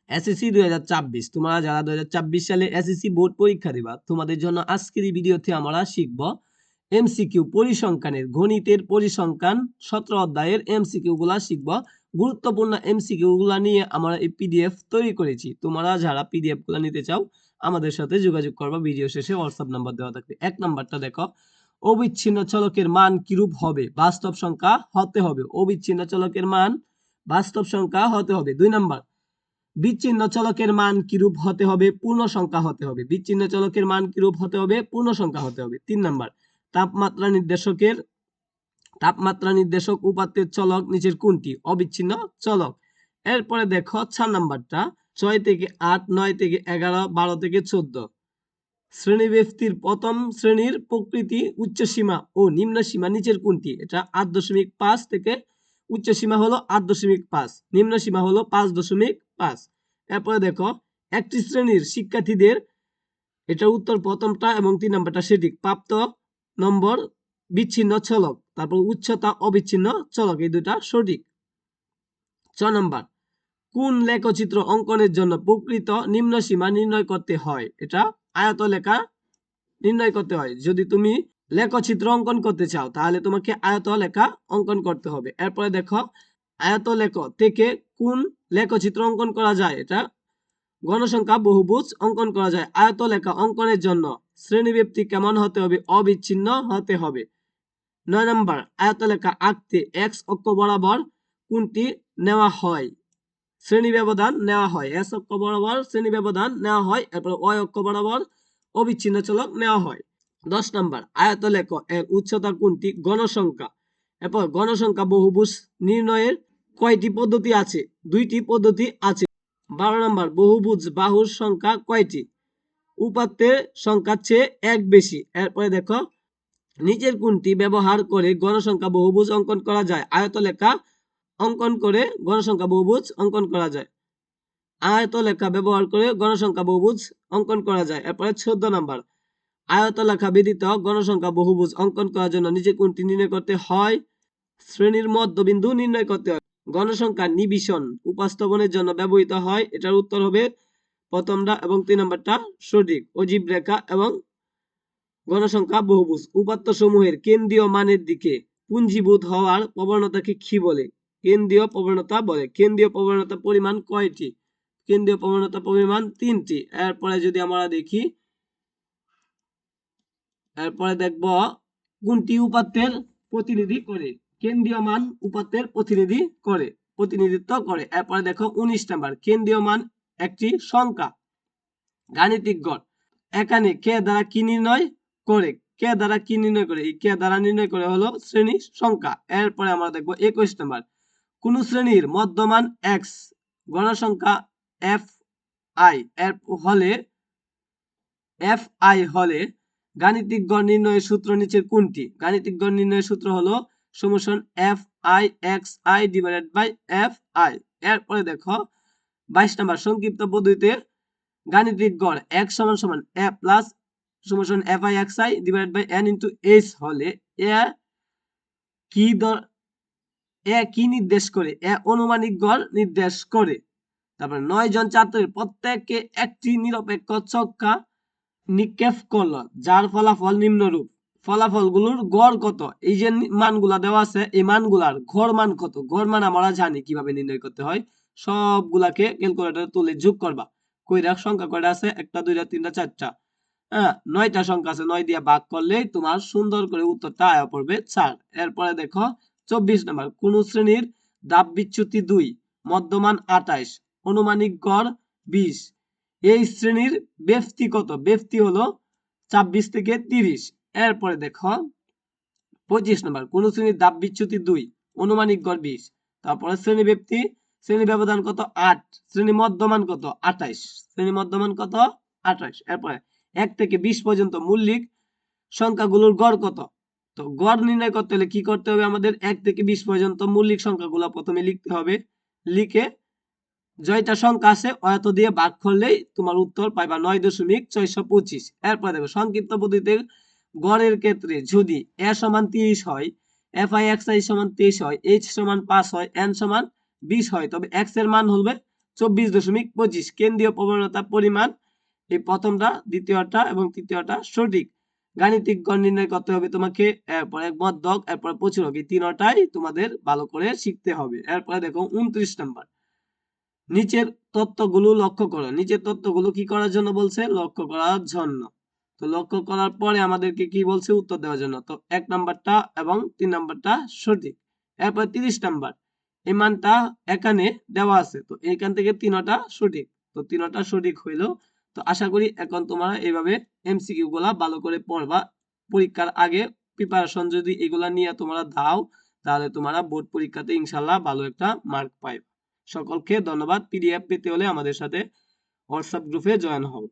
SSC 2024 তোমরা যারা 2024 সালে এসএসসি বোর্ড পরীক্ষা দিবা তোমাদের জন্য আজকের এই ভিডিওতে আমরা শিখব এমসিকিউ পরিসংখ্যানের গণিতের পরিসংখ্যান 17 অধ্যায়ের এমসিকিউ গুলা শিখব। গুরুত্বপূর্ণ এমসিকিউ গুলা নিয়ে আমরা এই পিডিএফ তৈরি করেছি। তোমরা যারা পিডিএফ গুলা নিতে চাও আমাদের সাথে যোগাযোগ করবা, ভিডিও শেষে হোয়াটসঅ্যাপ নাম্বার দেওয়া থাকবে। এক নাম্বারটা দেখো, অবিচ্ছিন্ন চলকের মান কিরূপ হবে? বাস্তব সংখ্যা হতে হবে। অবিচ্ছিন্ন চলকের মান বাস্তব সংখ্যা হতে হবে। 2 নাম্বার, বিচ্ছিন্ন চলকের মান কিরূপ হতে হবে? পূর্ণ সংখ্যা হতে হবে। বিচ্ছিন্ন চলকের মান কিরূপ হতে হবে? পূর্ণ সংখ্যা হতে হবে। 3 নাম্বার, তাপমাত্রা নির্দেশক উপাত্তের চলক নিচের কোনটি? অবিচ্ছিন্ন চলক। এরপরে দেখো 4 নাম্বারটা, 6 থেকে 8, 9 থেকে 11, 12 থেকে 14 শ্রেণীব্যক্তির প্রথম শ্রেণীর প্রকৃতি উচ্চ সীমা ও নিম্ন সীমা নিচের কোনটি? এটা 8.5 থেকে উচ্চ সীমা হলো 8.5, নিম্ন সীমা হলো 5.5। এরপরে দেখো, একটি শ্রেণীর শিক্ষার্থীদের, এটা উত্তর প্রথমটা এবং 3 নাম্বারটা সঠিক। প্রাপ্ত নম্বর বিচ্ছিন্ন চলক, তারপর উচ্চতা অবিচ্ছিন্ন চলক, এই দুটা সঠিক। 6 নাম্বার, কোন লেখচিত্র অঙ্কনের জন্য প্রকৃত নিম্ন সীমা নির্ণয় করতে হয়? এটা আয়তলেখা নির্ণয় করতে হয়। যদি তুমি লেখচিত্র অঙ্কন করতে চাও তাহলে তোমাকে আয়তলেখা অঙ্কন করতে হবে। এরপরে দেখো, আয়তলেখ থেকে কোন লেখচিত্র অঙ্কন করা যায়? এটা গণসংখ্যা বহুভুজ অঙ্কন করা যায়। আয়তলেখা অঙ্কনের জন্য শ্রেণীব্যাপ্তি কেমন হতে হবে? অবিচ্ছিন্ন হতে হবে। 9 নম্বর, আয়তলেখা আঁকতে এক্স অক্ষ বরাবর কোনটি নেওয়া হয়? শ্রেণী ব্যবধান নেওয়া হয়। এস অক্ষ বরাবর শ্রেণী ব্যবধান নেওয়া হয়। এরপর ওয়াই অক্ষ বরাবর অবিচ্ছিন্ন চলক নেওয়া হয়। 10 নম্বর, আয়তলেখ এর উচ্চতা কোনটি? গণসংখ্যা। এরপর গণসংখ্যা বহুভুজ নির্ণয়ের কয়টি পদ্ধতি আছে? 2টি পদ্ধতি আছে। 12 নম্বর, বহুভুজ বাহুর সংখ্যা কয়টি? উপাত্তের সংখ্যার চেয়ে 1 বেশি। এরপরে দেখো, নিচের কোনটি ব্যবহার করে গণসংখ্যা বহুভুজ অঙ্কন করা যায়? আয়তলেখা অঙ্কন করে গণসংখ্যা বহুভুজ অঙ্কন করা যায়। আয়তলেখা ব্যবহার করে গণসংখ্যা বহুভুজ অঙ্কন করা যায়। এরপরে 14 নাম্বার, আয়তলেখা ব্যতীত গণসংখ্যা বহুভুজ অঙ্কন করার জন্য নিচে কোনটি নির্ণয় করতে হয়? শ্রেণীর মধ্যবিন্দু নির্ণয় করতে হয়। গণসংখ্যা নিবিষণ উপস্থাপনের জন্য ব্যবহৃত হয়। এটার উত্তর হবে প্রথমটা এবং 3 নম্বরটা সঠিক। অজীব রেখা এবং গণসংখ্যা বহুভুজ। উপাত্ত সমূহের কেন্দ্রীয় মানের দিকে পুঞ্জীভূত হওয়ার প্রবণতাকে কি বলে? কেন্দ্রীয় প্রবণতা বলে। কেন্দ্রীয় প্রবণতা পরিমাণ কয়টি? কেন্দ্রীয় প্রবণতা পরিমাণ 3টি। এরপরে যদি আমরা দেখি, এরপরে দেখব কোনটি উপাত্তের প্রতিনিধি করে? কেন্দ্রীয় মান উপাত্তের প্রতিনিধিত্ব করে। এরপরে দেখো 19 নাম্বার, কেন্দ্রীয় মান একটি সংখ্যা। গাণিতিক গড় এখানে কে দ্বারা কি নির্ণয় করে? কে দ্বারা কি নির্ণয় করে? এই কে দ্বারা নির্ণয় করে হলো শ্রেণী সংখ্যা। এরপরে আমরা দেখব 21 নাম্বার, কোন শ্রেণীর মধ্যমান x গণসংখ্যা fi হলে গাণিতিক গড় নির্ণয়ের সূত্র নিচের কোনটি? গাণিতিক গড় নির্ণয়ের সূত্র হলো সমীকরণ fi(xi) ডিভাইডেড বাই fi। এরপরে দেখো 22 নাম্বার, সংক্ষিপ্ত পদ্ধতিতে গাণিতিক গড় x সমান a প্লাস সমীকরণ fi(xi) divided by n into h হলে কি নির্দেশ করে? অনুমানিক গড় নির্দেশ করে। তারপর 9 জন ছাত্রের প্রত্যেককে একটি নিরপেক্ষ ছক্কা নিক্ষেপ করলো যার ফলাফল নিম্নরূপ। ফলাফলগুলোর গড় কত? এই যে মানগুলা দেওয়া আছে এই মানগুলার গড় মান কত? গড় মান আমরা জানি কিভাবে নির্ণয় করতে হয়। সবগুলাকে ক্যালকুলেটরে তুলে যোগ করবা। কইরা সংখ্যা কয়টা আছে? 1 2 3 4 টা। হ্যাঁ, 9টা সংখ্যা আছে। 9 দিয়ে ভাগ করলেই তোমার সুন্দর করে উত্তরটা আয়া পড়বে 4। এরপরে দেখো 24 নাম্বার, কোন শ্রেণীর ধাপ বিচ্যুতি 2, মধ্যমান 28, অনুমানিক গড় 20। এই শ্রেণীর ব্যস্তি কত? ব্যস্তি হলো 26 থেকে 30। এরপরে দেখো 25 নাম্বার, কোন শ্রেণীর ধাপ বিচ্যুতি 2, অনুমানিক গড় 20। তারপরে শ্রেণী ব্যক্তি, শ্রেণী ব্যবধান কত? 8। শ্রেণী মধ্যমান কত? 28। শ্রেণী মধ্যমান কত? 28। এরপরে 1 থেকে 20 পর্যন্ত মৌলিক সংখ্যাগুলোর গড় কত? তো গড় নির্ণয় করতে হলে কি করতে হবে? আমাদের 1 থেকে 20 পর্যন্ত মৌলিক সংখ্যাগুলো প্রথমে লিখতে হবে। লিখে জয়টা সংখ্যা আছে অত দিয়ে ভাগ করলেই তোমার উত্তর পাইবা 9.625। এরপর দেখো সংক্ষিপ্ত পদ্ধতিতে গড়ের ক্ষেত্রে যদি a সমান 30 হয়, fi(xi) সমান 23 হয়, h সমান 5 হয়, n সমান 20 হয়, তবে x এর মান হবে 24.25 কেন্দ্রীয় প্রবণতা পরিমাণ। এই প্রথমটা, দ্বিতীয়টা এবং তৃতীয়টা সঠিক। গাণিতিক গড় নির্ণয় করতে হবে তোমাকে, এরপরে মধ্যক, এরপরে প্রচুরক, এই তিনটাই তোমাদের ভালো করে শিখতে হবে। এরপরে দেখো 29 নাম্বার, নিচের তত্ত্বগুলো লক্ষ্য করো। নিচের তত্ত্বগুলো কি করার জন্য বলছে? লক্ষ্য করার জন্য। তো লক্ষ্য করার পরে আমাদেরকে কি বলছে? উত্তর দেওয়ার জন্য। তো 1 নাম্বারটা এবং 3 নাম্বারটা সঠিক। এরপর 30 নাম্বার, এই মানটা এখানে দেওয়া আছে, তো এইখান থেকে তিনটা সঠিক। তো তিনটা সঠিক হইলো। তো আশা করি এখন তোমরা এইভাবে এমসিকিউ গুলা ভালো করে পড়বা। পরীক্ষার আগে প্রিপারেশন যদি এগুলা নিয়ে তোমরা দাও, তাহলে তোমরা বোর্ড পরীক্ষাতে ইনশাল্লাহ ভালো একটা মার্ক পাইবে। সকলকে ধন্যবাদ। পিডিএফ পেতে হলে আমাদের সাথে হোয়াটসঅ্যাপ গ্রুপে জয়েন হও।